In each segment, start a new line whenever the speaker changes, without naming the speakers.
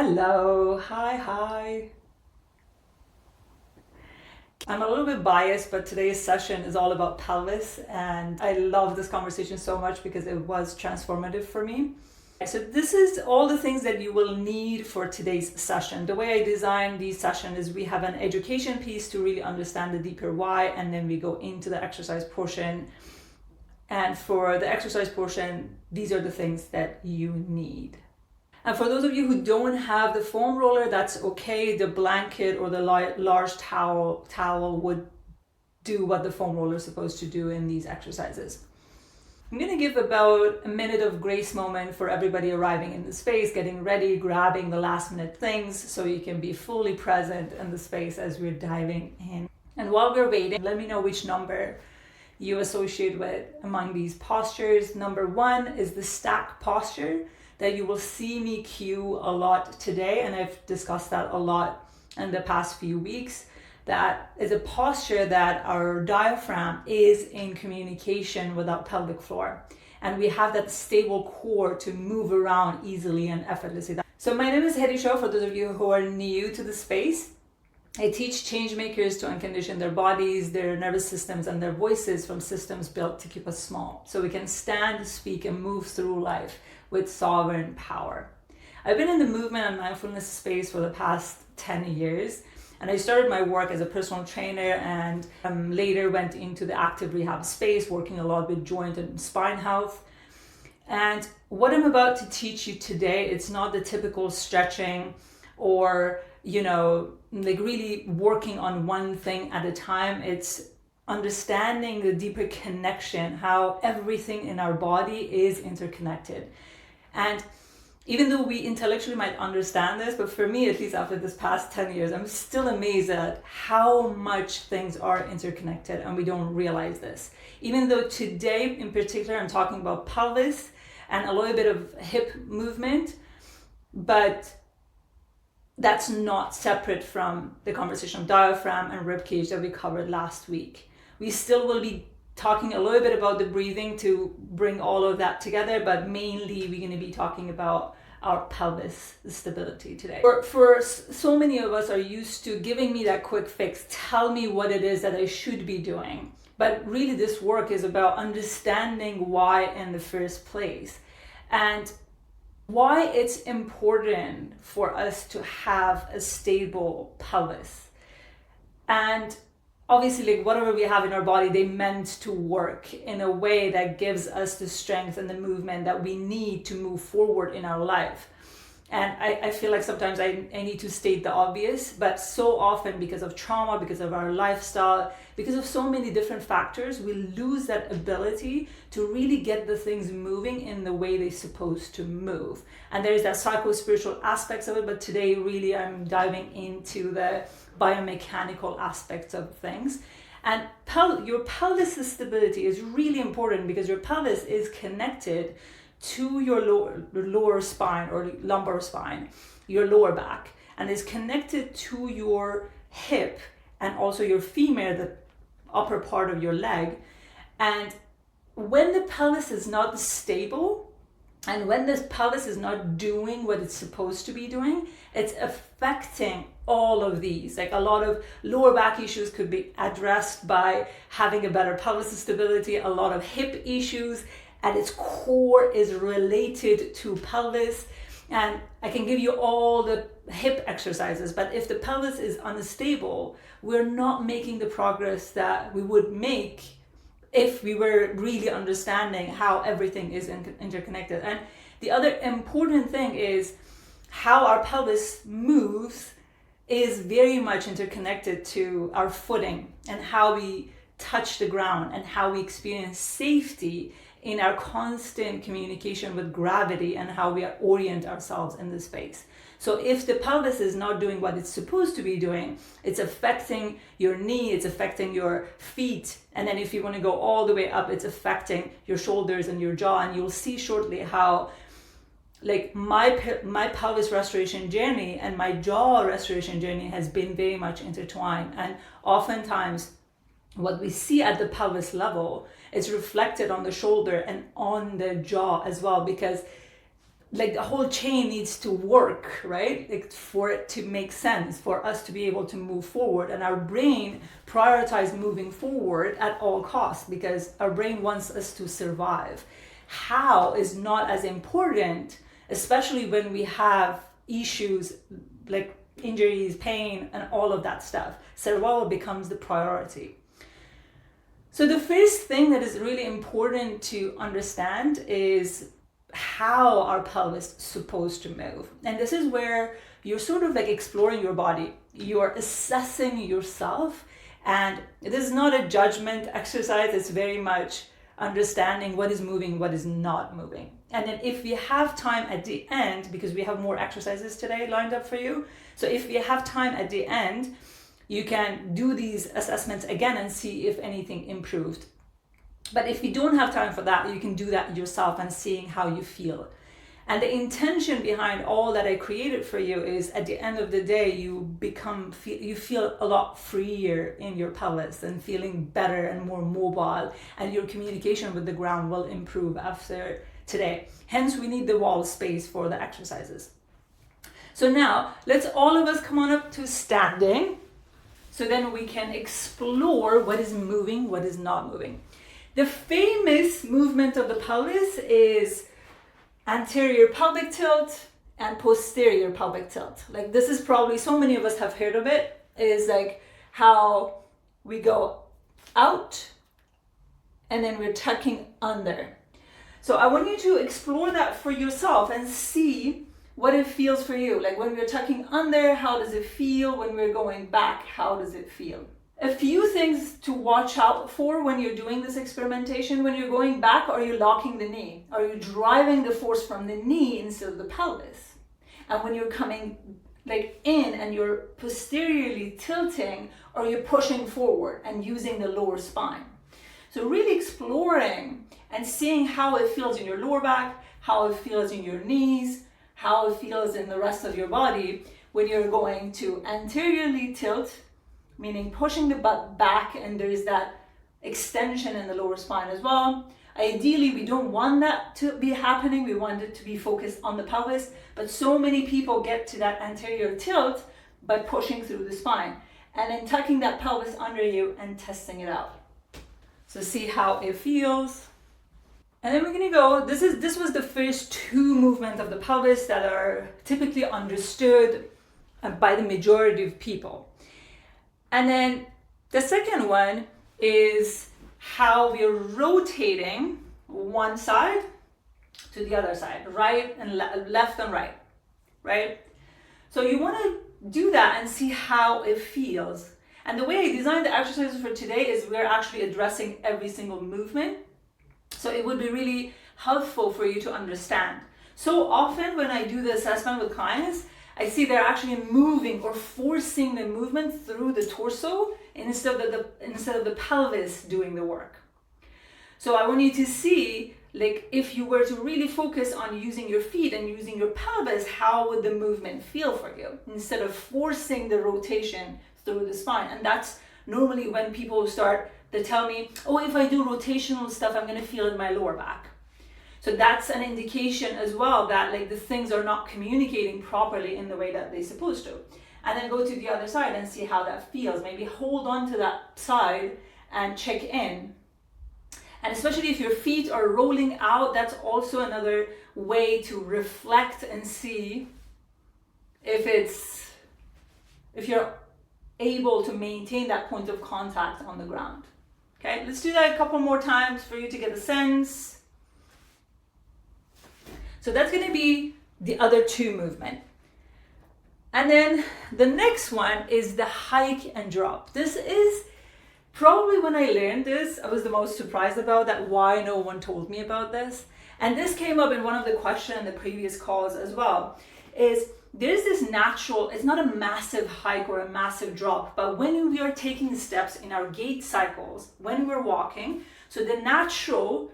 Hello, hi. I'm a little bit biased, but today's session is all about pelvis, and I love this conversation so much because it was transformative for me. So this is all the things that you will need for today's session. The way I design these sessions is we have an education piece to really understand the deeper why, and then we go into the exercise portion. And for the exercise portion, these are the things that you need. And for those of you who don't have the foam roller, that's okay. The blanket or the large towel would do what the foam roller is supposed to do in these exercises. I'm going to give about a minute of grace moment for everybody arriving in the space, getting ready, grabbing the last minute things so you can be fully present in the space as we're diving in. And while we're waiting, let me know which number you associate with among these postures. Number 1 is the stack posture that you will see me cue a lot today, and I've discussed that a lot in the past few weeks. That is a posture that our diaphragm is in communication with our pelvic floor, and we have that stable core to move around easily and effortlessly. So my name is Hedi Shah, for those of you who are new to the space. I teach change makers to uncondition their bodies, their nervous systems, and their voices from systems built to keep us small, so we can stand, speak, and move through life with sovereign power. I've been in the movement and mindfulness space for the past 10 years, and I started my work as a personal trainer and later went into the active rehab space, working a lot with joint and spine health. And what I'm about to teach you today, it's not the typical stretching or like really working on one thing at a time. It's understanding the deeper connection, how everything in our body is interconnected. And even though we intellectually might understand this, but for me, at least after this past 10 years, I'm still amazed at how much things are interconnected and we don't realize this. Even though today in particular, I'm talking about pelvis and a little bit of hip movement, but that's not separate from the conversation of diaphragm and rib cage that we covered last week. We still will be talking a little bit about the breathing to bring all of that together, but mainly we're going to be talking about our pelvis stability today. For so many of us are used to giving me that quick fix, tell me what it is that I should be doing. But really this work is about understanding why in the first place, and why it's important for us to have a stable pelvis. And obviously, like whatever we have in our body, they meant to work in a way that gives us the strength and the movement that we need to move forward in our life. And I feel like sometimes I need to state the obvious, but so often because of trauma, because of our lifestyle, because of so many different factors, we lose that ability to really get the things moving in the way they're supposed to move. And there's that psycho-spiritual aspects of it, but today really I'm diving into the biomechanical aspects of things. And your pelvis stability is really important because your pelvis is connected to your lower spine or lumbar spine, your lower back, and is connected to your hip and also your femur, the upper part of your leg. And when the pelvis is not stable and when this pelvis is not doing what it's supposed to be doing, it's affecting all of these. Like a lot of lower back issues could be addressed by having a better pelvis stability. A lot of hip issues at its core is related to pelvis. And I can give you all the hip exercises, but if the pelvis is unstable, we're not making the progress that we would make if we were really understanding how everything is interconnected. And the other important thing is how our pelvis moves is very much interconnected to our footing and how we touch the ground and how we experience safety in our constant communication with gravity and how we orient ourselves in the space. So if the pelvis is not doing what it's supposed to be doing, it's affecting your knee, it's affecting your feet, and then if you want to go all the way up, it's affecting your shoulders and your jaw. And you'll see shortly how like my pelvis restoration journey and my jaw restoration journey has been very much intertwined. And oftentimes what we see at the pelvis level is reflected on the shoulder and on the jaw as well, because like the whole chain needs to work, right? Like for it to make sense, for us to be able to move forward. And our brain prioritizes moving forward at all costs because our brain wants us to survive. How is not as important, especially when we have issues like injuries, pain, and all of that stuff. Survival becomes the priority. So the first thing that is really important to understand is how our pelvis is supposed to move. And this is where you're sort of like exploring your body. You're assessing yourself. And this is not a judgment exercise. It's very much understanding what is moving, what is not moving. And then if we have time at the end, because we have more exercises today lined up for you. So if we have time at the end, you can do these assessments again and see if anything improved. But if you don't have time for that, you can do that yourself and seeing how you feel. And the intention behind all that I created for you is at the end of the day, you feel a lot freer in your pelvis and feeling better and more mobile, and your communication with the ground will improve after today. Hence, we need the wall space for the exercises. So now let's all of us come on up to standing. So then we can explore what is moving, what is not moving. The famous movement of the pelvis is anterior pelvic tilt and posterior pelvic tilt. Like this is probably, so many of us have heard of it, is like how we go out and then we're tucking under. So I want you to explore that for yourself and see what it feels for you. Like when we're tucking under, how does it feel? When we're going back, how does it feel? A few things to watch out for when you're doing this experimentation. When you're going back, are you locking the knee? Are you driving the force from the knee instead of the pelvis? And when you're coming like in and you're posteriorly tilting, are you pushing forward and using the lower spine? So really exploring and seeing how it feels in your lower back, how it feels in your knees, how it feels in the rest of your body when you're going to anteriorly tilt, meaning pushing the butt back, and there's that extension in the lower spine as well. Ideally, we don't want that to be happening. We want it to be focused on the pelvis, but so many people get to that anterior tilt by pushing through the spine and then tucking that pelvis under you and testing it out. So see how it feels. And then we're gonna go, this was the first two movements of the pelvis that are typically understood by the majority of people. And then the second one is how we're rotating one side to the other side, right and left and right, right? So you want to do that and see how it feels. And the way I designed the exercises for today is we're actually addressing every single movement. So it would be really helpful for you to understand. So often when I do the assessment with clients, I see they're actually moving or forcing the movement through the torso instead of the pelvis doing the work. So I want you to see, like, if you were to really focus on using your feet and using your pelvis, how would the movement feel for you instead of forcing the rotation through the spine? And that's normally when people they tell me, oh, if I do rotational stuff, I'm going to feel it in my lower back. So that's an indication as well that like the things are not communicating properly in the way that they're supposed to. And then go to the other side and see how that feels. Maybe hold on to that side and check in. And especially if your feet are rolling out, that's also another way to reflect and see if you're able to maintain that point of contact on the ground. Okay, let's do that a couple more times for you to get a sense. So that's going to be the other two movement. And then the next one is the hike and drop. This is probably, when I learned this, I was the most surprised about that, why no one told me about this. And this came up in one of the questions in the previous calls as well, is there's this natural, it's not a massive hike or a massive drop, but when we are taking steps in our gait cycles, when we're walking, so the natural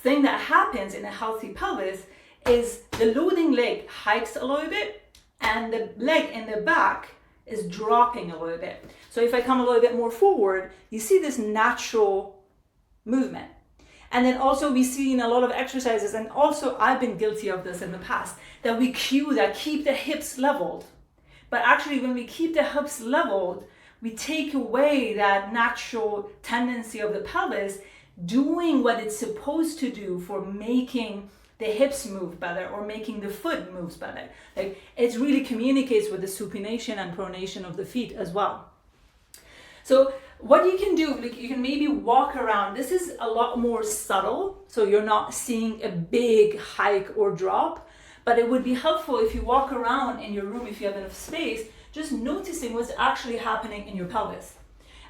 thing that happens in a healthy pelvis is the loading leg hikes a little bit and the leg in the back is dropping a little bit. So if I come a little bit more forward, you see this natural movement. And then also we see in a lot of exercises, and also I've been guilty of this in the past, that we cue that keep the hips leveled. But actually when we keep the hips leveled, we take away that natural tendency of the pelvis doing what it's supposed to do for making the hips move better or making the foot moves better. Like, it really communicates with the supination and pronation of the feet as well. So what you can do, like, you can maybe walk around. This is a lot more subtle, so you're not seeing a big hike or drop, but it would be helpful if you walk around in your room, if you have enough space, just noticing what's actually happening in your pelvis.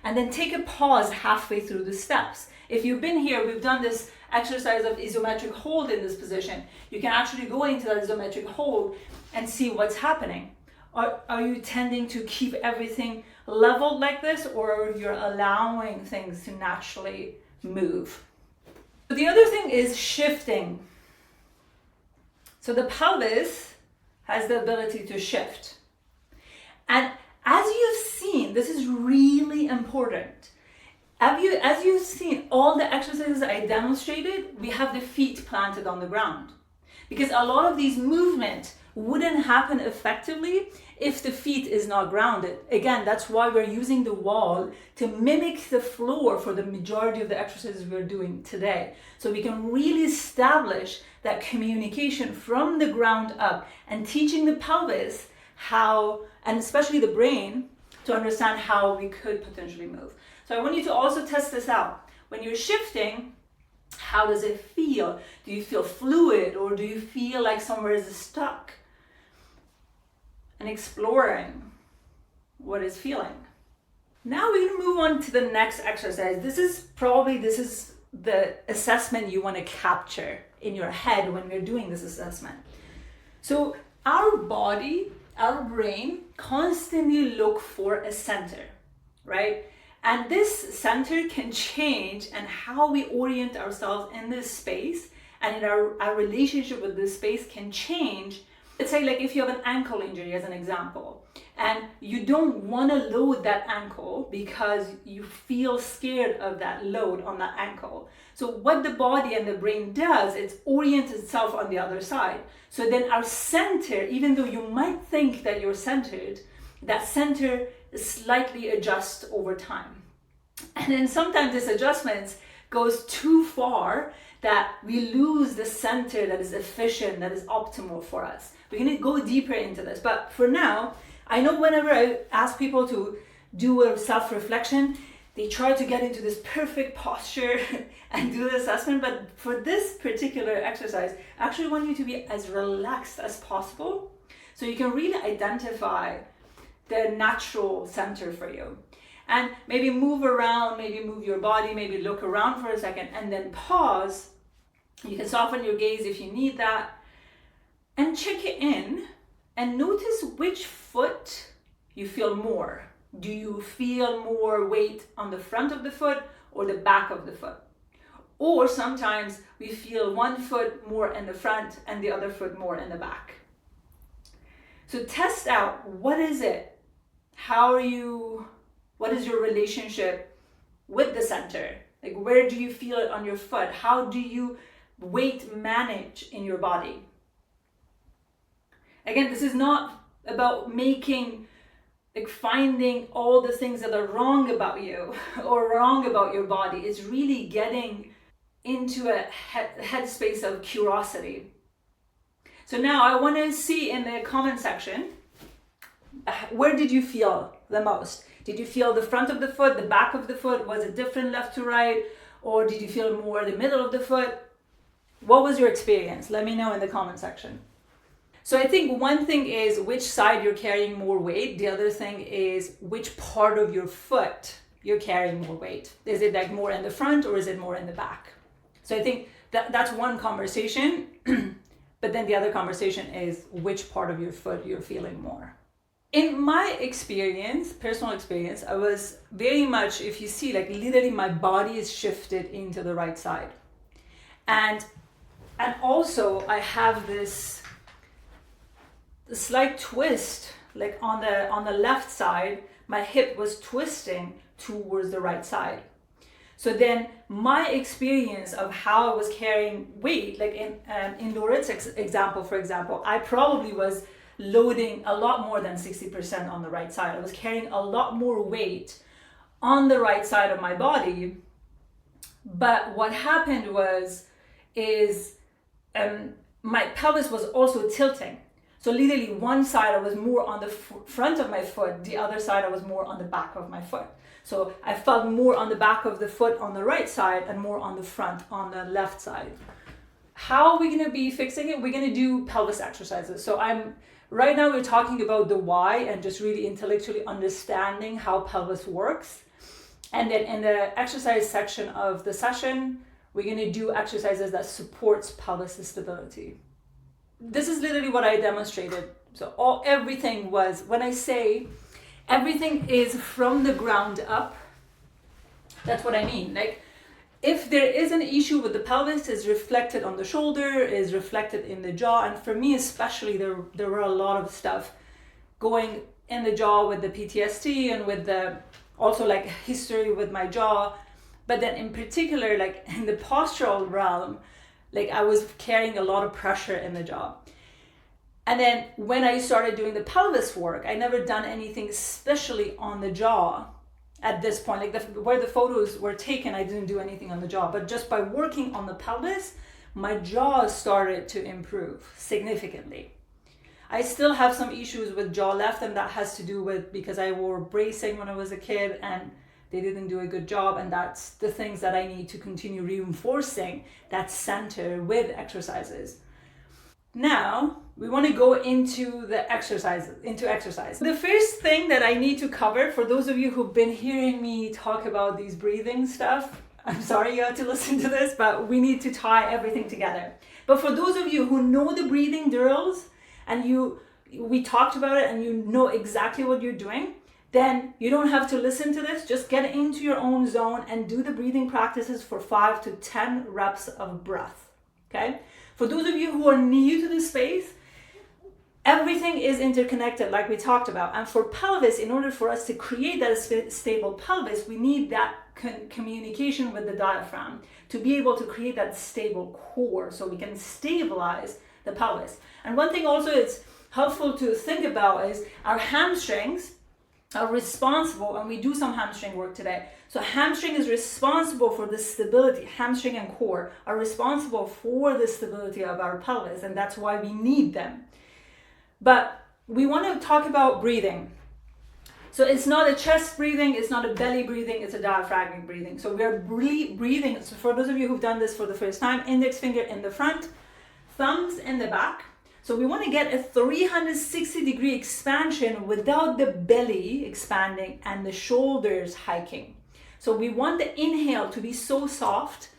And then take a pause halfway through the steps. If you've been here, we've done this exercise of isometric hold in this position. You can actually go into that isometric hold and see what's happening. Are you tending to keep everything leveled like this, or you're allowing things to naturally move? The other thing is shifting. So the pelvis has the ability to shift. And as you've seen, this is really important. As you've seen all the exercises I demonstrated, we have the feet planted on the ground. Because a lot of these movements wouldn't happen effectively if the feet is not grounded. Again, that's why we're using the wall to mimic the floor for the majority of the exercises we're doing today. So we can really establish that communication from the ground up and teaching the pelvis how, and especially the brain, to understand how we could potentially move. So I want you to also test this out. When you're shifting, how does it feel? Do you feel fluid, or do you feel like somewhere is stuck? And exploring what is feeling. Now we're gonna move on to the next exercise. This is the assessment you want to capture in your head when we're doing this assessment. So our body, our brain constantly look for a center, right? And this center can change, and how we orient ourselves in this space and in our relationship with this space can change. Let's say, like, if you have an ankle injury as an example, and you don't want to load that ankle because you feel scared of that load on that ankle. So what the body and the brain does, it's orients itself on the other side. So then our center, even though you might think that you're centered, that center slightly adjusts over time. And then sometimes this adjustment goes too far that we lose the center that is efficient, that is optimal for us. We're going to go deeper into this. But for now, I know whenever I ask people to do a self-reflection, they try to get into this perfect posture and do the assessment. But for this particular exercise, I actually want you to be as relaxed as possible so you can really identify the natural center for you. And maybe move around, maybe move your body, maybe look around for a second, and then pause. You can soften your gaze if you need that. And check it in and notice which foot you feel more. Do you feel more weight on the front of the foot or the back of the foot? Or sometimes we feel one foot more in the front and the other foot more in the back. So test out, what is it? What is your relationship with the center? Like, where do you feel it on your foot? How do you weight manage in your body? Again, this is not about finding all the things that are wrong about you or wrong about your body. It's really getting into a headspace of curiosity. So now I want to see in the comment section, where did you feel the most? Did you feel the front of the foot, the back of the foot? Was it different left to right? Or did you feel more the middle of the foot? What was your experience? Let me know in the comment section. So I think one thing is which side you're carrying more weight. The other thing is which part of your foot you're carrying more weight. Is it like more in the front or is it more in the back? So I think that's one conversation. But then the other conversation is which part of your foot you're feeling more. In my experience, personal experience, I was very much, if you see, like literally my body is shifted into the right side. And also I have this slight twist, like on the left side, my hip was twisting towards the right side. So then my experience of how I was carrying weight, like in Laurette's example, for example, I probably was loading a lot more than 60% on the right side. I was carrying a lot more weight on the right side of my body. But what happened is my pelvis was also tilting. So literally one side I was more on the front of my foot, the other side I was more on the back of my foot. So I felt more on the back of the foot on the right side and more on the front on the left side. How are we going to be fixing it? We're going to do pelvis exercises. So right now we're talking about the why and just really intellectually understanding how pelvis works. And then in the exercise section of the session, we're going to do exercises that supports pelvis stability. This is literally what I demonstrated. So everything was, when I say everything is from the ground up, that's what I mean. Like, if there is an issue with the pelvis, is reflected on the shoulder, is reflected in the jaw. And for me especially, there were a lot of stuff going in the jaw with the PTSD and with the also like history with my jaw. But then in particular, like in the postural realm, like I was carrying a lot of pressure in the jaw. And then when I started doing the pelvis work, I never done anything especially on the jaw at this point. Like where the photos were taken, I didn't do anything on the jaw. But just by working on the pelvis, my jaw started to improve significantly. I still have some issues with jaw left, and that has to do with because I wore bracing when I was a kid and they didn't do a good job. And that's the things that I need to continue reinforcing that center with exercises. Now we want to go into the exercise. The first thing that I need to cover, for those of you who've been hearing me talk about these breathing stuff, I'm sorry you had to listen to this, but we need to tie everything together. But for those of you who know the breathing drills and we talked about it and you know exactly what you're doing, then you don't have to listen to this. Just get into your own zone and do the breathing practices for 5 to 10 reps of breath. Okay? For those of you who are new to this space, everything is interconnected like we talked about. And for pelvis, in order for us to create that stable pelvis, we need that communication with the diaphragm to be able to create that stable core so we can stabilize the pelvis. And one thing also it's helpful to think about is our hamstrings are responsible, and we do some hamstring work today. So hamstring is responsible for the stability. Hamstring and core are responsible for the stability of our pelvis, and that's why we need them. But we want to talk about breathing. So it's not a chest breathing, it's not a belly breathing, it's a diaphragmatic breathing. So we're breathing, so for those of you who've done this for the first time, index finger in the front, thumbs in the back. So we want to get a 360-degree expansion without the belly expanding and the shoulders hiking. So we want the inhale to be so soft,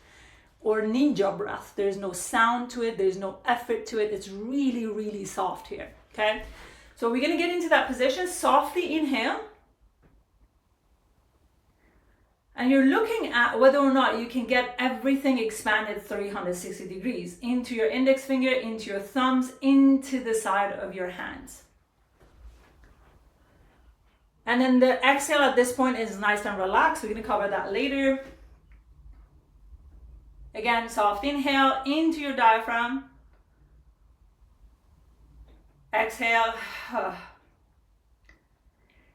or ninja breath. There's no sound to it, there's no effort to it. It's really, really soft here, okay? So we're going to get into that position, softly inhale. And you're looking at whether or not you can get everything expanded 360 degrees into your index finger, into your thumbs, into the side of your hands. And then the exhale at this point is nice and relaxed. We're going to cover that later. Again, soft inhale into your diaphragm. Exhale.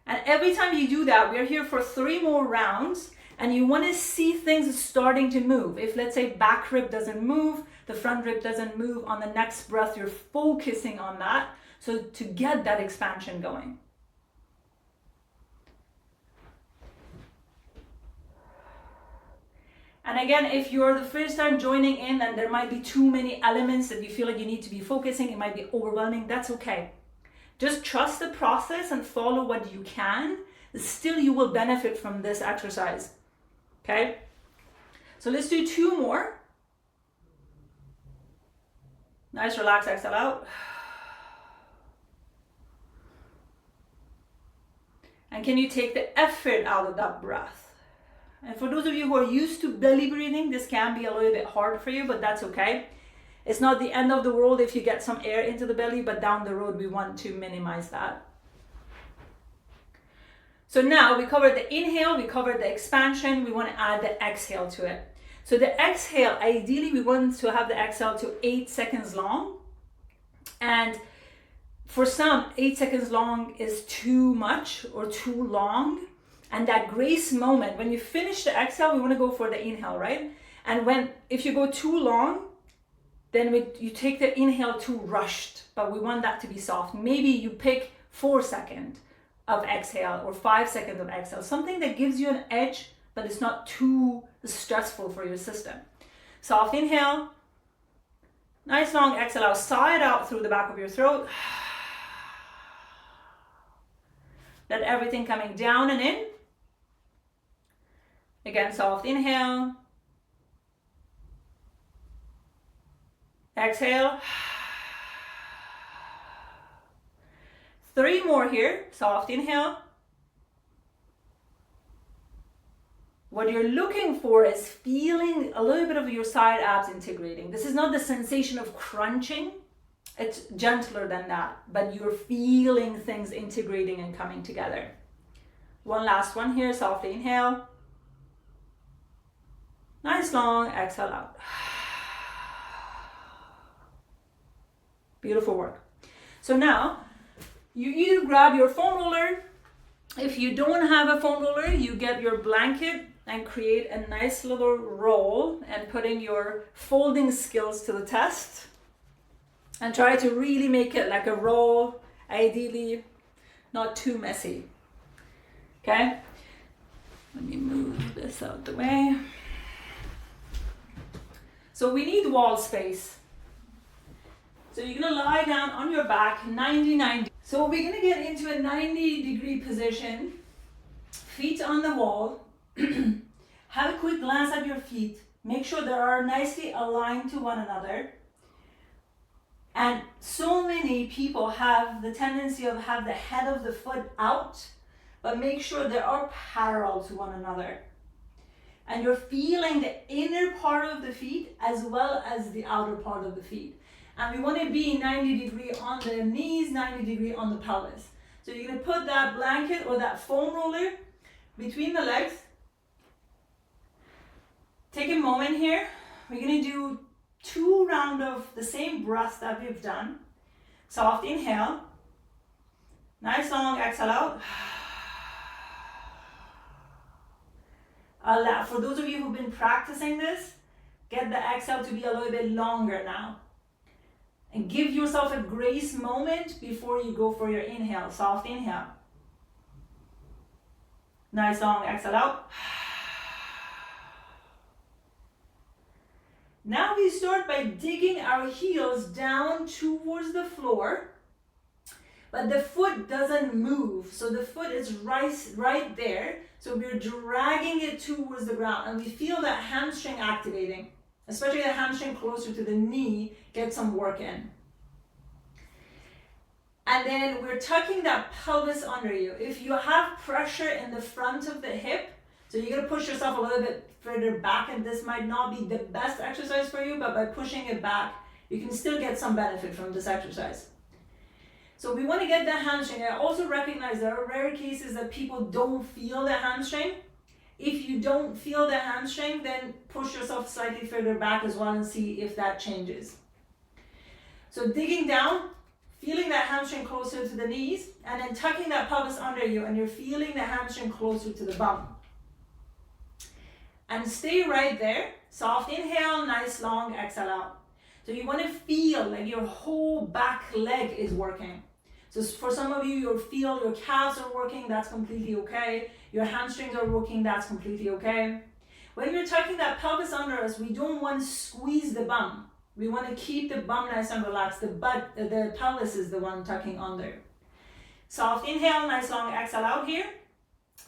And every time you do that, we're here for 3 more rounds. And you want to see things starting to move. If let's say back rib doesn't move, the front rib doesn't move, on the next breath, you're focusing on that. So to get that expansion going. And again, if you're the first time joining in and there might be too many elements that you feel like you need to be focusing, it might be overwhelming, that's okay. Just trust the process and follow what you can. Still, you will benefit from this exercise. Okay, so let's do 2 more. Nice, relax, exhale out. And can you take the effort out of that breath? And for those of you who are used to belly breathing, this can be a little bit hard for you, but that's okay. It's not the end of the world if you get some air into the belly, but down the road, we want to minimize that. So now we covered the inhale, we covered the expansion, we want to add the exhale to it. So the exhale, ideally we want to have the exhale to 8 seconds long. And for some, 8 seconds long is too much or too long. And that grace moment, when you finish the exhale, we want to go for the inhale, right? And if you go too long, then you take the inhale too rushed, but we want that to be soft. Maybe you pick 4 seconds of exhale or 5 seconds of exhale, something that gives you an edge, but it's not too stressful for your system. Soft inhale, nice long exhale out, sigh it out through the back of your throat. Let everything coming down and in. Again, soft inhale. Exhale. 3 more here, soft inhale. What you're looking for is feeling a little bit of your side abs integrating. This is not the sensation of crunching. It's gentler than that, but you're feeling things integrating and coming together. One last one here, softly inhale. Nice long exhale out. Beautiful work. So now, you either grab your foam roller. If you don't have a foam roller, you get your blanket and create a nice little roll and putting your folding skills to the test. And try to really make it like a roll, ideally not too messy. Okay? Let me move this out the way. So we need wall space. So you're gonna lie down on your back, 90-90. So we're gonna get into a 90-degree position, feet on the wall. Have a quick glance at your feet. Make sure they are nicely aligned to one another. And so many people have the tendency of have the head of the foot out, but make sure they are parallel to one another. And you're feeling the inner part of the feet as well as the outer part of the feet. And we want to be 90-degree on the knees, 90-degree on the pelvis. So you're going to put that blanket or that foam roller between the legs. Take a moment here. We're going to do 2 rounds of the same breaths that we've done. Soft inhale. Nice long exhale out. For those of you who've been practicing this, get the exhale to be a little bit longer now. And give yourself a grace moment before you go for your inhale. Soft inhale. Nice long exhale out. Now we start by digging our heels down towards the floor, but the foot doesn't move. So the foot is right there. So we're dragging it towards the ground and we feel that hamstring activating, especially the hamstring closer to the knee, get some work in. And then we're tucking that pelvis under you. If you have pressure in the front of the hip, so you're gonna push yourself a little bit further back, and this might not be the best exercise for you, but by pushing it back, you can still get some benefit from this exercise. So we want to get the hamstring. I also recognize there are rare cases that people don't feel the hamstring. If you don't feel the hamstring, then push yourself slightly further back as well and see if that changes. So digging down, feeling that hamstring closer to the knees, and then tucking that pelvis under you, and you're feeling the hamstring closer to the bum. And stay right there. Soft inhale, nice long exhale out. So you want to feel like your whole back leg is working. So for some of you, you'll feel your calves are working, that's completely okay. Your hamstrings are working, that's completely okay. When you're tucking that pelvis under us, we don't want to squeeze the bum. We want to keep the bum nice and relaxed. The pelvis is the one tucking under. Soft inhale, nice long exhale out here.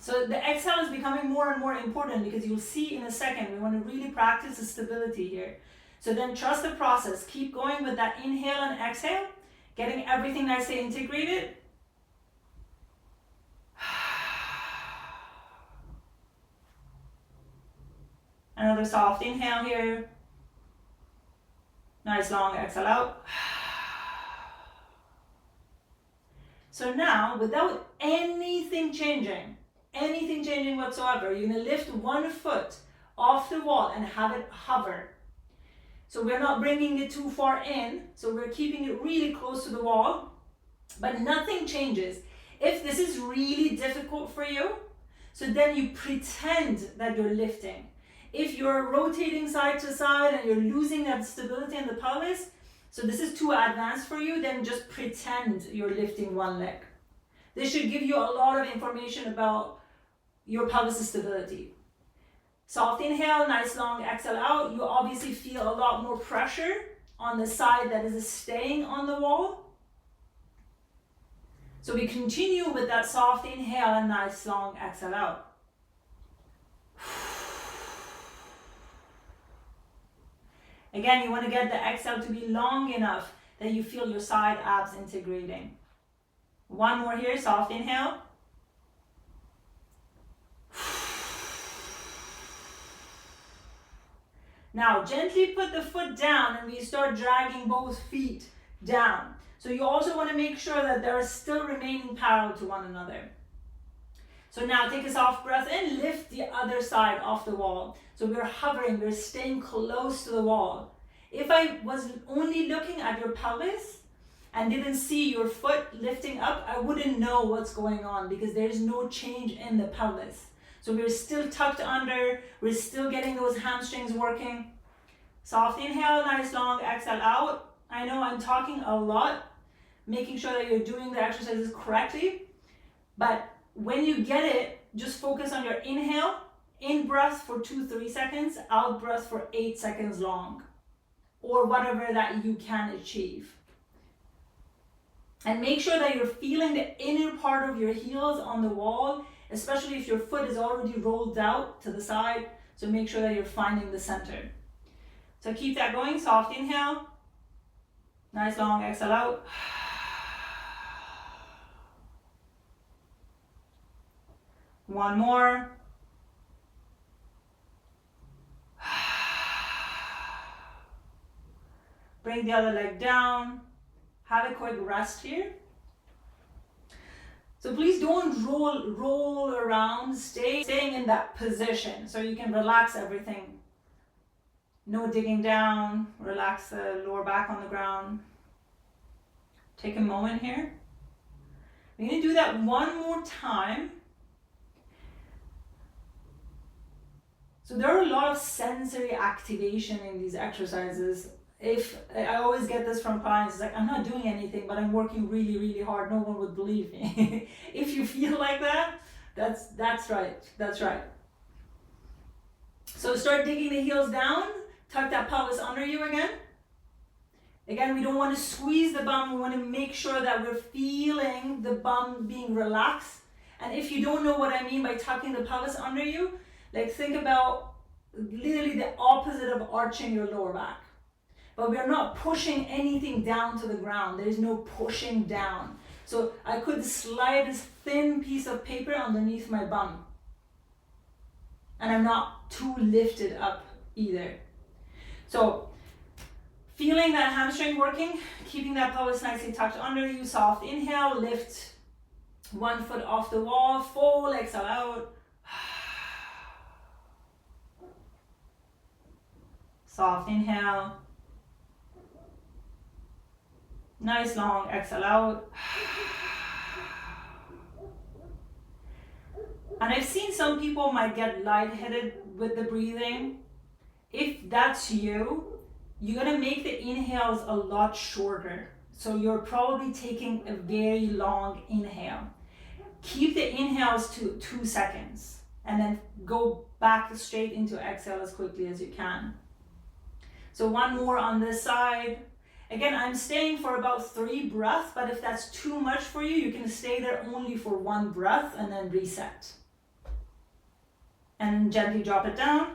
So the exhale is becoming more and more important because you'll see in a second, we want to really practice the stability here. So then trust the process. Keep going with that inhale and exhale, getting everything nicely integrated. Another soft inhale here. Nice long exhale out. So now, without anything changing, anything changing whatsoever. You're going to lift one foot off the wall and have it hover. So we're not bringing it too far in, so we're keeping it really close to the wall, but nothing changes. If this is really difficult for you, so then you pretend that you're lifting. If you're rotating side to side and you're losing that stability in the pelvis, so this is too advanced for you, then just pretend you're lifting one leg. This should give you a lot of information about your pelvis stability. Soft inhale, nice long exhale out. You obviously feel a lot more pressure on the side that is staying on the wall. So we continue with that soft inhale and nice long exhale out. Again, you want to get the exhale to be long enough that you feel your side abs integrating. One more here, soft inhale. Now, gently put the foot down and we start dragging both feet down. So you also want to make sure that they are still remaining parallel to one another. So now take a soft breath in, lift the other side off the wall. So we're hovering, we're staying close to the wall. If I was only looking at your pelvis and didn't see your foot lifting up, I wouldn't know what's going on because there's no change in the pelvis. So we're still tucked under, we're still getting those hamstrings working. Soft inhale, nice long exhale out. I know I'm talking a lot, making sure that you're doing the exercises correctly, but when you get it, just focus on your inhale, in breath for 2-3 seconds, out breath for 8 seconds long, or whatever that you can achieve. And make sure that you're feeling the inner part of your heels on the wall, especially if your foot is already rolled out to the side. So make sure that you're finding the center. So keep that going, soft inhale, nice long exhale out. One more. Bring the other leg down. Have a quick rest here. So please don't roll around, staying in that position so you can relax everything. No digging down, relax the lower back on the ground. Take a moment here. We're going to do that one more time. So there are a lot of sensory activation in these exercises. If I always get this from clients, it's like, I'm not doing anything, but I'm working really, really hard. No one would believe me. If you feel like that, that's right. That's right. So start digging the heels down. Tuck that pelvis under you again. Again, we don't want to squeeze the bum. We want to make sure that we're feeling the bum being relaxed. And if you don't know what I mean by tucking the pelvis under you, like think about literally the opposite of arching your lower back. But we're not pushing anything down to the ground. There is no pushing down. So I could slide this thin piece of paper underneath my bum. And I'm not too lifted up either. So feeling that hamstring working, keeping that pelvis nicely tucked under you, soft inhale, lift one foot off the wall, full exhale out. Soft inhale. Nice long exhale out. And I've seen some people might get lightheaded with the breathing. If that's you, you're gonna make the inhales a lot shorter. So you're probably taking a very long inhale. Keep the inhales to 2 seconds and then go back straight into exhale as quickly as you can. So one more on this side. Again, I'm staying for about 3 breaths, but if that's too much for you, you can stay there only for 1 breath and then reset. And gently drop it down.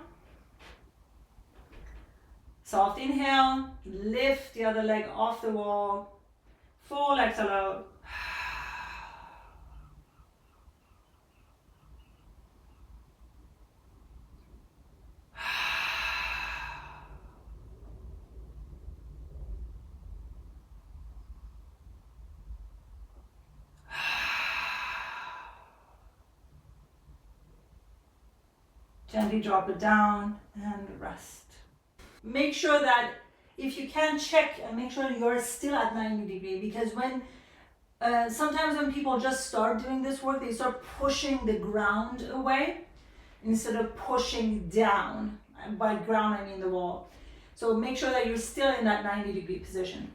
Soft inhale, lift the other leg off the wall, full exhale out. Gently drop it down and rest. Make sure that if you can check and make sure you're still at 90 degrees, because when sometimes when people just start doing this work, they start pushing the ground away instead of pushing down. And by ground, I mean the wall. So make sure that you're still in that 90-degree position.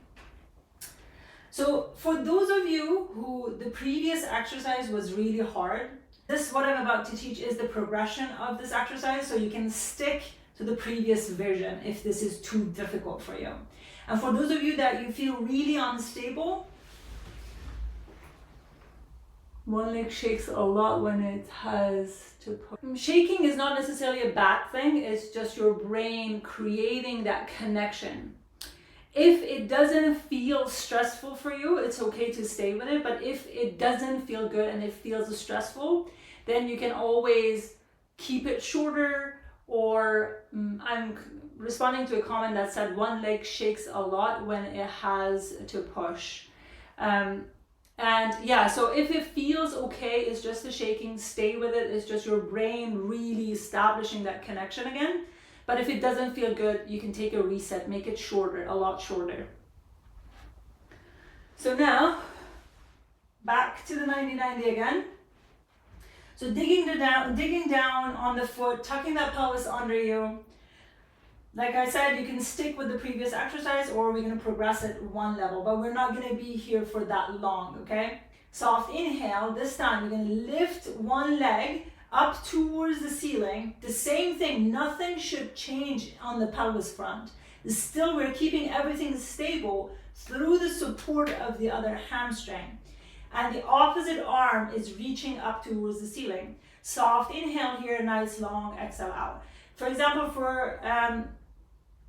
So for those of you who the previous exercise was really hard, this, what I'm about to teach, is the progression of this exercise, so you can stick to the previous version if this is too difficult for you. And for those of you that you feel really unstable, one leg shakes a lot when it has to push. Shaking is not necessarily a bad thing, it's just your brain creating that connection. If it doesn't feel stressful for you, it's okay to stay with it, but if it doesn't feel good and it feels stressful, then you can always keep it shorter, or I'm responding to a comment that said one leg shakes a lot when it has to push. And yeah, so if it feels okay, it's just the shaking, stay with it. It's just your brain really establishing that connection again. But if it doesn't feel good, you can take a reset, make it shorter, a lot shorter. So now, back to the 90-90 again. So digging down on the foot, tucking that pelvis under you. Like I said, you can stick with the previous exercise, or we're going to progress it one level, but we're not going to be here for that long, okay? Soft inhale. This time you're going to lift one leg up towards the ceiling. The same thing, nothing should change on the pelvis front. Still, we're keeping everything stable through the support of the other hamstring. And the opposite arm is reaching up towards the ceiling. Soft inhale here, nice long exhale out. For example, for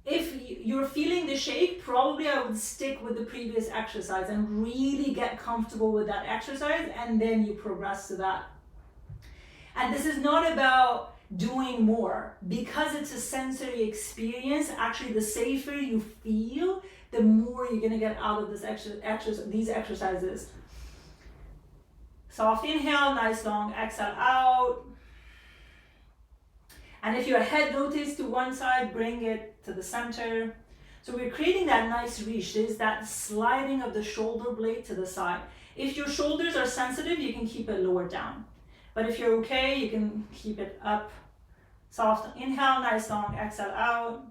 if you're feeling the shake, probably I would stick with the previous exercise and really get comfortable with that exercise, and then you progress to that. And this is not about doing more, because it's a sensory experience. Actually, the safer you feel, the more you're going to get out of these exercises. Soft inhale, nice long exhale out. And if your head rotates to one side, bring it to the center. So we're creating that nice reach. There's that sliding of the shoulder blade to the side. If your shoulders are sensitive, you can keep it lower down. But if you're okay, you can keep it up. Soft inhale, nice long exhale out.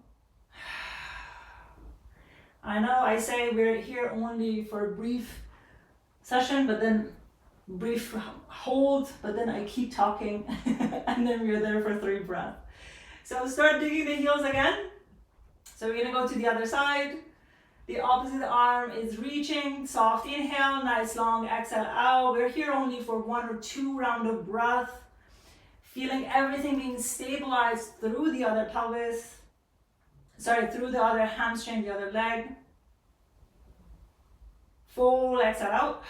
I know I say we're here only for a brief session, but then brief hold, but then I keep talking and then we're there for 3 breaths. So start digging the heels again. So we're gonna go to the other side. The opposite arm is reaching. Soft inhale, nice long exhale out. We're here only for 1 or 2 rounds of breath. Feeling everything being stabilized through the other pelvis. Through the other hamstring, the other leg. Full exhale out.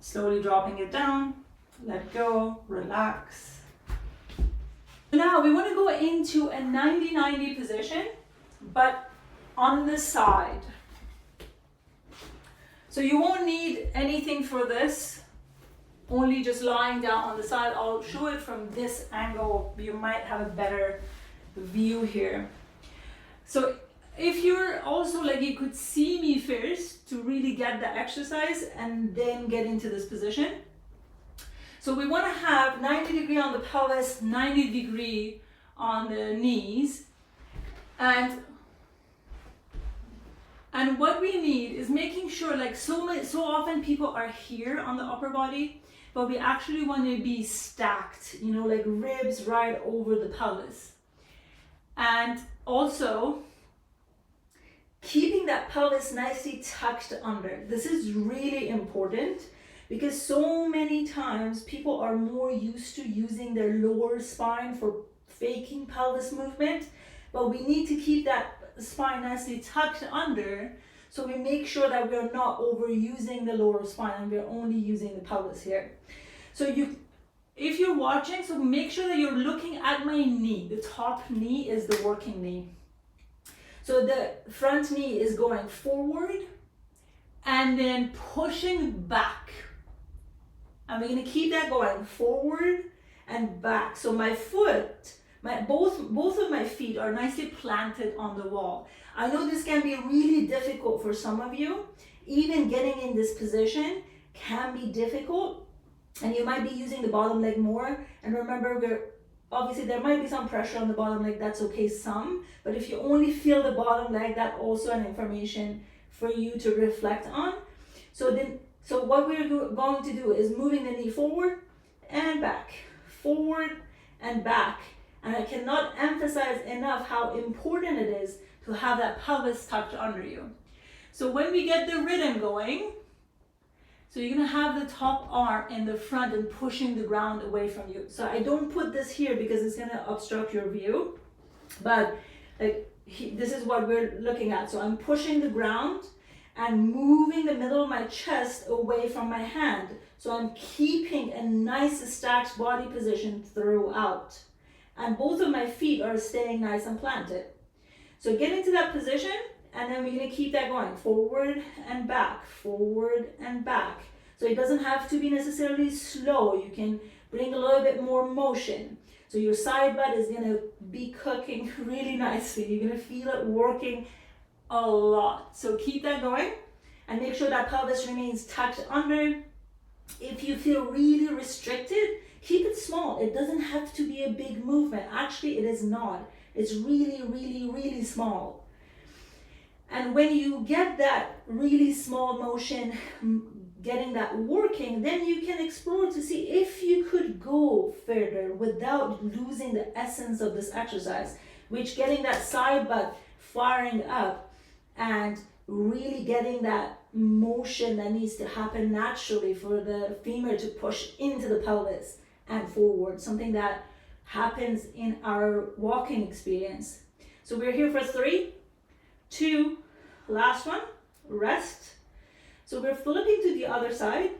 Slowly dropping it down. Let go, relax. Now we want to go into a 90-90 position, but on the side. So you won't need anything for this, only just lying down on the side. I'll show it from this angle. You might have a better view here. So if you're also like, you could see me first to really get the exercise and then get into this position. So we want to have 90 degree on the pelvis, 90 degree on the knees. And what we need is making sure, like so often people are here on the upper body, but we actually want to be stacked, you know, like ribs right over the pelvis. And also keeping that pelvis nicely tucked under. This is really important because so many times people are more used to using their lower spine for faking pelvis movement, but we need to keep that spine nicely tucked under, so we make sure that we're not overusing the lower spine and we're only using the pelvis here. So if you're watching, so make sure that you're looking at my knee. The top knee is the working knee. So the front knee is going forward and then pushing back. And we're going to keep that going forward and back. So my foot, both of my feet are nicely planted on the wall. I know this can be really difficult for some of you. Even getting in this position can be difficult, and you might be using the bottom leg more. And remember, obviously there might be some pressure on the bottom leg, that's okay, some, but if you only feel the bottom leg, that's also an information for you to reflect on. So what we're going to do is moving the knee forward and back, forward and back. And I cannot emphasize enough how important it is to have that pelvis tucked under you. So when we get the rhythm going, so you're gonna have the top arm in the front and pushing the ground away from you. So I don't put this here because it's gonna obstruct your view, but this is what we're looking at. So I'm pushing the ground and moving the middle of my chest away from my hand. So I'm keeping a nice stacked body position throughout. And both of my feet are staying nice and planted. So get into that position, and then we're gonna keep that going. Forward and back, forward and back. So it doesn't have to be necessarily slow. You can bring a little bit more motion. So your side butt is gonna be cooking really nicely. You're gonna feel it working a lot. So keep that going and make sure that pelvis remains tucked under. If you feel really restricted, keep it small. It doesn't have to be a big movement. Actually, it is not. It's really, really, really small. And when you get that really small motion, getting that working, then you can explore to see if you could go further without losing the essence of this exercise, which getting that side butt firing up and really getting that motion that needs to happen naturally for the femur to push into the pelvis and forward, something that happens in our walking experience. So we're here for 3, 2, last one, rest. So we're flipping to the other side,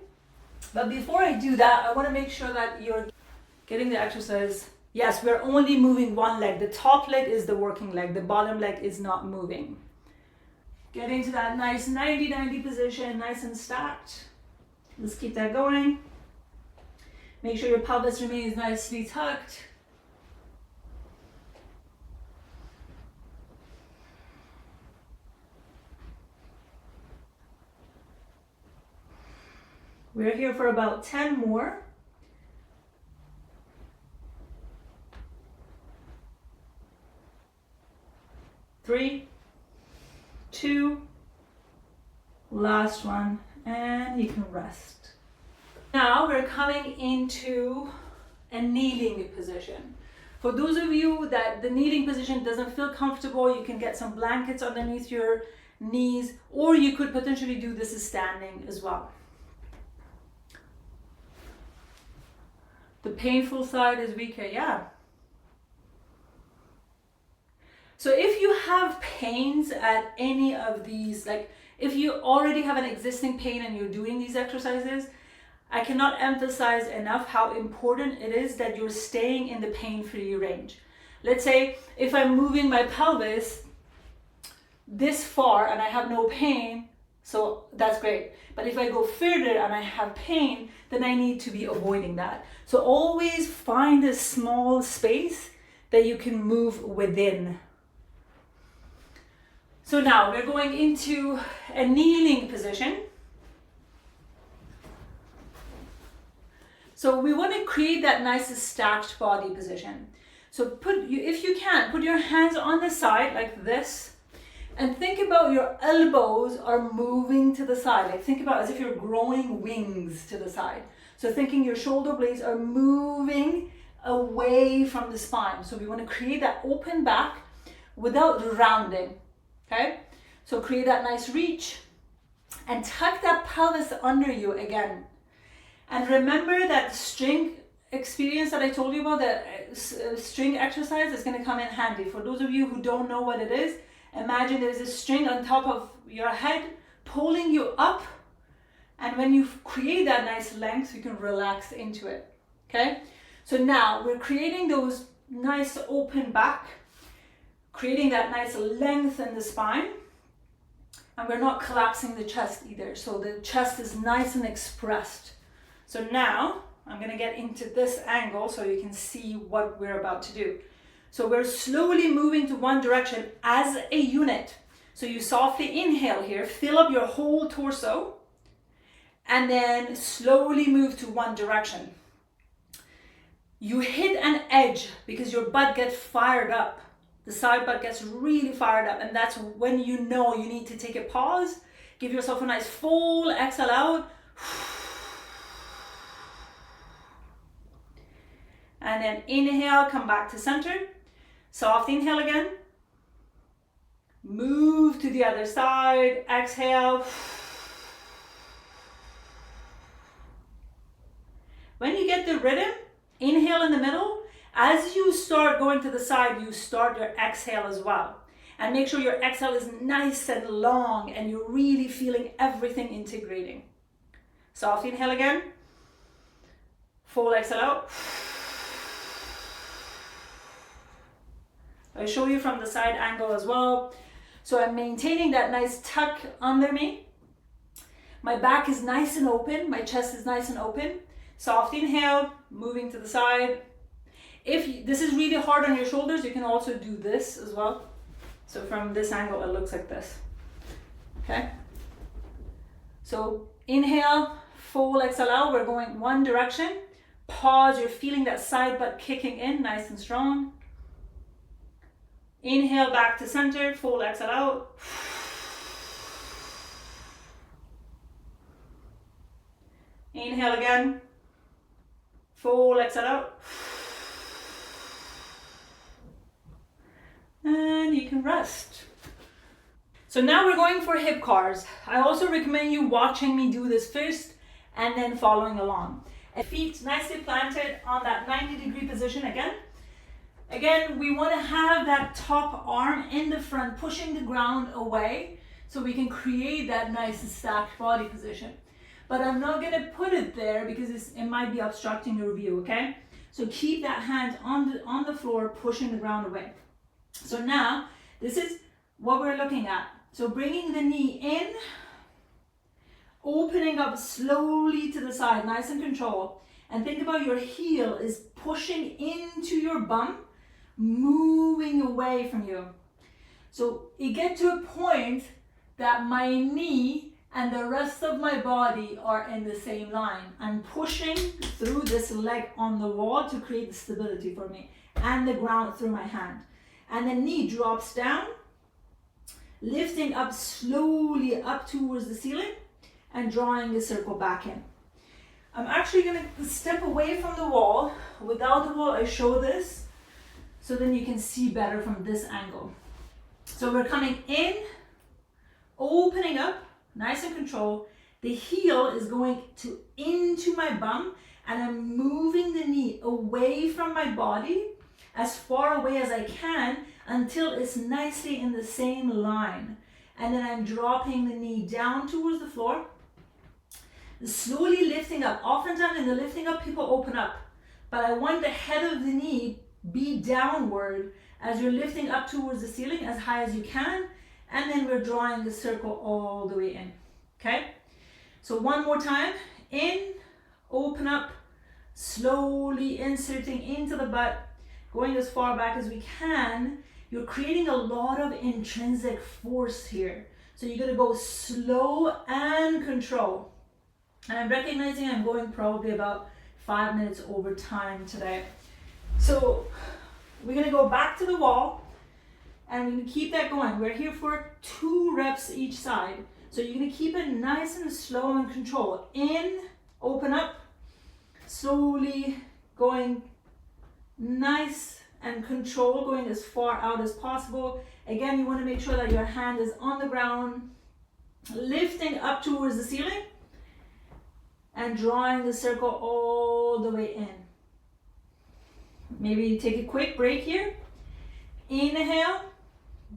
but before I do that, I want to make sure that you're getting the exercise. Yes, we're only moving one leg. The top leg is the working leg, the bottom leg is not moving. Get into that nice 90-90 position, nice and stacked. Let's keep that going. Make sure your pelvis remains nicely tucked. We're here for about 10 more. Three, 2, last one, and you can rest. Now we're coming into a kneeling position. For those of you that the kneeling position doesn't feel comfortable, you can get some blankets underneath your knees, or you could potentially do this standing as well. The painful side is weaker, yeah. So if you have pains at any of these, like if you already have an existing pain and you're doing these exercises, I cannot emphasize enough how important it is that you're staying in the pain-free range. Let's say if I'm moving my pelvis this far and I have no pain, so that's great. But if I go further and I have pain, then I need to be avoiding that. So always find a small space that you can move within. So now we're going into a kneeling position. So we want to create that nice stacked body position. So if you can, put your hands on the side like this, and think about your elbows are moving to the side. Like think about as if you're growing wings to the side. So thinking your shoulder blades are moving away from the spine. So we want to create that open back without rounding. Okay, so create that nice reach and tuck that pelvis under you again. And remember that string experience that I told you about, that string exercise is going to come in handy. For those of you who don't know what it is, imagine there's a string on top of your head pulling you up, and when you create that nice length, you can relax into it. Okay, so now we're creating those nice open back, creating that nice length in the spine, and we're not collapsing the chest either. So the chest is nice and expressed. So now I'm gonna get into this angle so you can see what we're about to do. So we're slowly moving to one direction as a unit. So you softly inhale here, fill up your whole torso, and then slowly move to one direction. You hit an edge because your butt gets fired up. The side butt gets really fired up, and that's when you know you need to take a pause. Give yourself a nice full exhale out. And then inhale, come back to center. Soft inhale again. Move to the other side. Exhale. When you get the rhythm, inhale in the middle. As you start going to the side, you start your exhale as well. And make sure your exhale is nice and long and you're really feeling everything integrating. Soft inhale again. Full exhale out. I show you from the side angle as well. So I'm maintaining that nice tuck under me. My back is nice and open. My chest is nice and open. Soft inhale, moving to the side. If this is really hard on your shoulders, you can also do this as well. So from this angle, it looks like this. Okay? So inhale, full exhale out. We're going one direction. Pause, you're feeling that side butt kicking in, nice and strong. Inhale back to center, full exhale out. Inhale again. Full exhale out. And you can rest. So now we're going for hip cars. I also recommend you watching me do this first and then following along. Feet nicely planted on that 90-degree position again. Again, we want to have that top arm in the front, pushing the ground away so we can create that nice stacked body position. But I'm not going to put it there because it might be obstructing your view, okay? So keep that hand on the floor, pushing the ground away. So now, this is what we're looking at. So bringing the knee in, opening up slowly to the side, nice and controlled. And think about your heel is pushing into your bum, moving away from you. So you get to a point that my knee and the rest of my body are in the same line. I'm pushing through this leg on the wall to create the stability for me and the ground through my hand. And the knee drops down, lifting up slowly up towards the ceiling and drawing the circle back in. I'm actually going to step away from the wall. Without the wall, I show this so then you can see better from this angle. So we're coming in, opening up, nice and controlled. The heel is going into my bum and I'm moving the knee away from my body as far away as I can until it's nicely in the same line. And then I'm dropping the knee down towards the floor, slowly lifting up. Oftentimes in the lifting up, people open up, but I want the head of the knee be downward as you're lifting up towards the ceiling as high as you can, and then we're drawing the circle all the way in. Okay, so one more time. In, open up, slowly inserting into the butt, going as far back as we can. You're creating a lot of intrinsic force here, so you're going to go slow and control. And I'm recognizing I'm going probably about 5 minutes over time today. So we're going to go back to the wall and we're going to keep that going. We're here for 2 reps each side. So you're going to keep it nice and slow and controlled. In, open up, slowly going nice and controlled, going as far out as possible. Again, you want to make sure that your hand is on the ground, lifting up towards the ceiling and drawing the circle all the way in. Maybe take a quick break here. Inhale,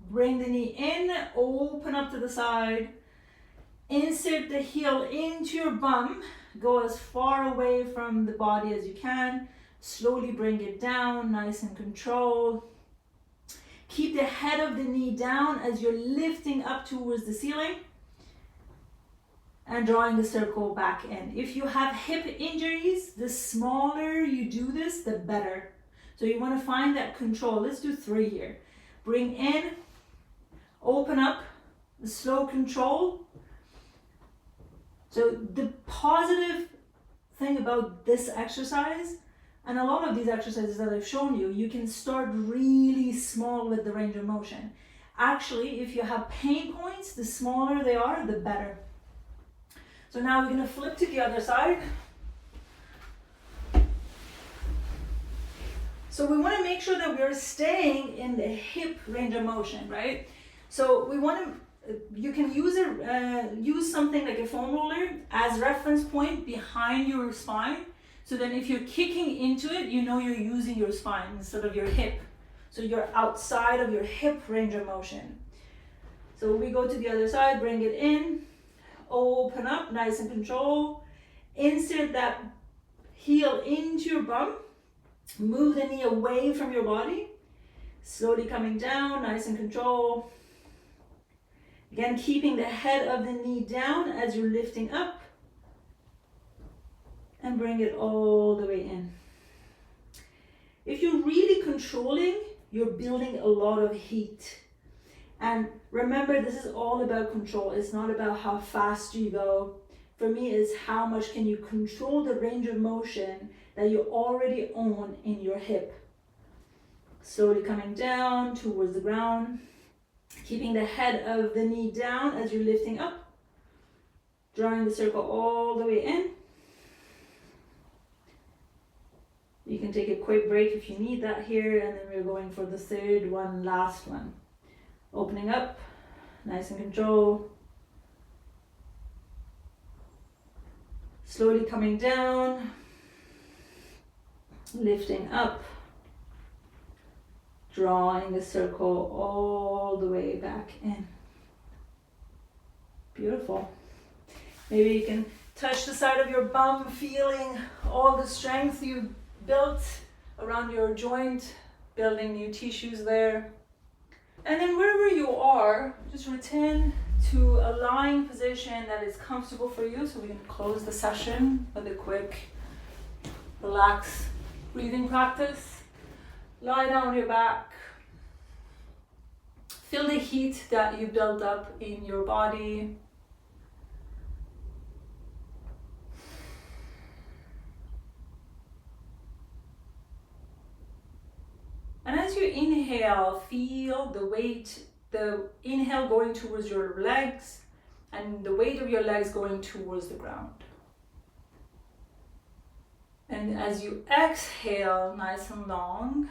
bring the knee in, open up to the side, insert the heel into your bum, go as far away from the body as you can, slowly bring it down, nice and controlled. Keep the head of the knee down as you're lifting up towards the ceiling. and drawing the circle back in. If you have hip injuries, the smaller you do this, the better. So you want to find that control. Let's do 3 here. Bring in, open up, slow control. So the positive thing about this exercise, and a lot of these exercises that I've shown you, you can start really small with the range of motion. Actually, if you have pain points, the smaller they are, the better. So now we're going to flip to the other side. So we want to make sure that we're staying in the hip range of motion, right? So we want to, you can use something like a foam roller as reference point behind your spine. So then if you're kicking into it, you know you're using your spine instead of your hip. So you're outside of your hip range of motion. So we go to the other side, bring it in, open up, nice and control. Insert that heel into your bum. Move the knee away from your body. Slowly coming down, nice and control. Again, keeping the head of the knee down as you're lifting up. And bring it all the way in. If you're really controlling, you're building a lot of heat. And remember, this is all about control. It's not about how fast you go. For me, it's how much can you control the range of motion that you already own in your hip. Slowly coming down towards the ground. Keeping the head of the knee down as you're lifting up. Drawing the circle all the way in. You can take a quick break if you need that here, and then we're going for the third one, last one. Opening up, nice and control. Slowly coming down, lifting up, drawing the circle all the way back in. Beautiful. Maybe you can touch the side of your bum, feeling all the strength you built around your joint, building new tissues there. And then wherever you are, just return to a lying position that is comfortable for you. So we're going to close the session with a quick, relaxed breathing practice. Lie down on your back. Feel the heat that you built up in your body. And as you inhale, feel the weight, the inhale going towards your legs and the weight of your legs going towards the ground. And as you exhale, nice and long,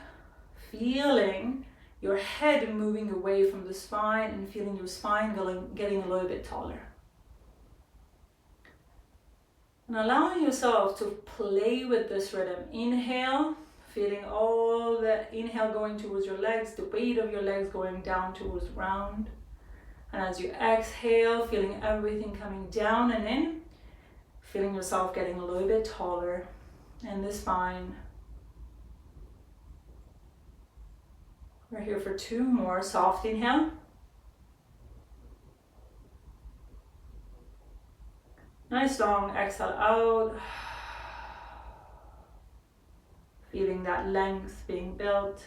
feeling your head moving away from the spine and feeling your spine getting a little bit taller. And allowing yourself to play with this rhythm. Inhale. Feeling all the inhale going towards your legs, the weight of your legs going down towards the ground. And as you exhale, feeling everything coming down and in, feeling yourself getting a little bit taller in the spine. We're here for 2 more. Soft inhale. Nice long exhale out. Feeling that length being built.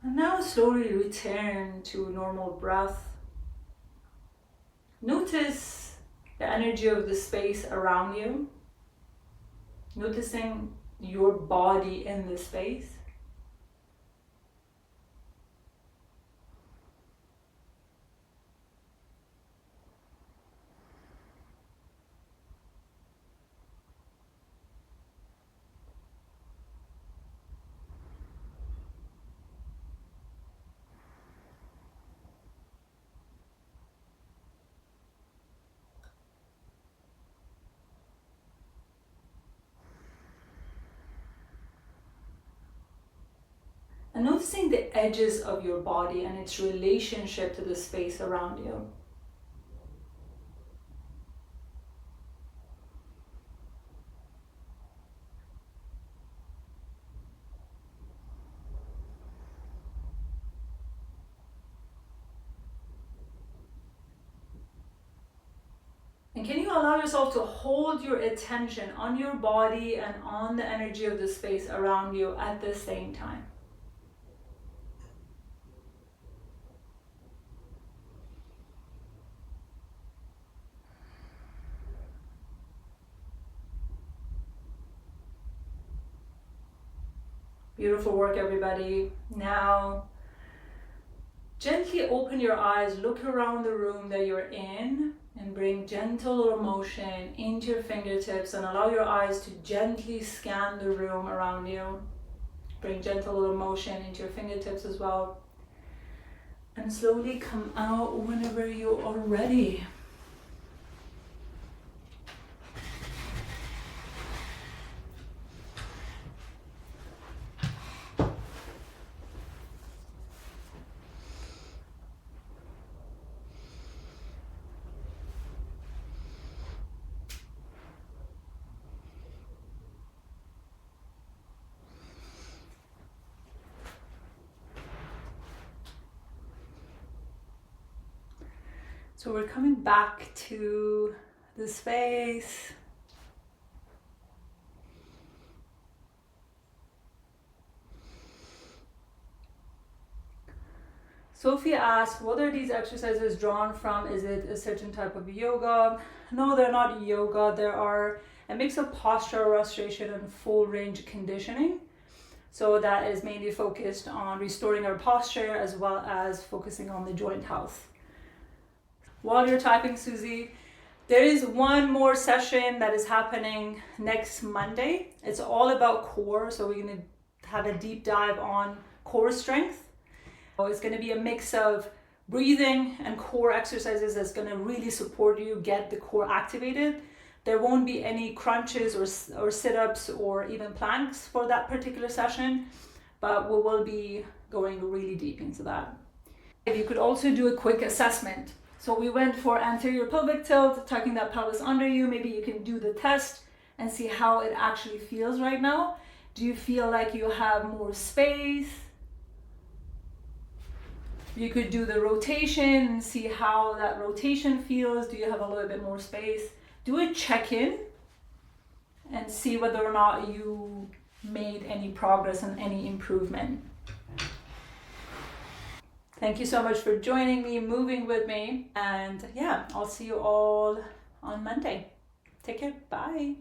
And now slowly return to normal breath. Notice the energy of the space around you. Noticing your body in the space. And noticing the edges of your body and its relationship to the space around you. allow yourself to hold your attention on your body and on the energy of the space around you at the same time. Beautiful work, everybody. Now, gently open your eyes, look around the room that you're in, and bring gentle little motion into your fingertips and allow your eyes to gently scan the room around you. Bring gentle little motion into your fingertips as well. And slowly come out whenever you are ready. So we're coming back to the space. Sophie asked, what are these exercises drawn from? Is it a certain type of yoga? No, they're not yoga. They are a mix of postural restoration and full range conditioning. So that is mainly focused on restoring our posture as well as focusing on the joint health. While you're typing, Susie, there is one more session that is happening next Monday. It's all about core, so we're going to have a deep dive on core strength. So it's going to be a mix of breathing and core exercises that's going to really support you get the core activated. There won't be any crunches or sit-ups or even planks for that particular session, but we will be going really deep into that. You could also do a quick assessment. So we went for anterior pelvic tilt, tucking that pelvis under you. Maybe you can do the test and see how it actually feels right now. Do you feel like you have more space? You could do the rotation and see how that rotation feels. Do you have a little bit more space? Do a check-in and see whether or not you made any progress and any improvement. Thank you so much for joining me, moving with me, and yeah, I'll see you all on Monday. Take care, bye.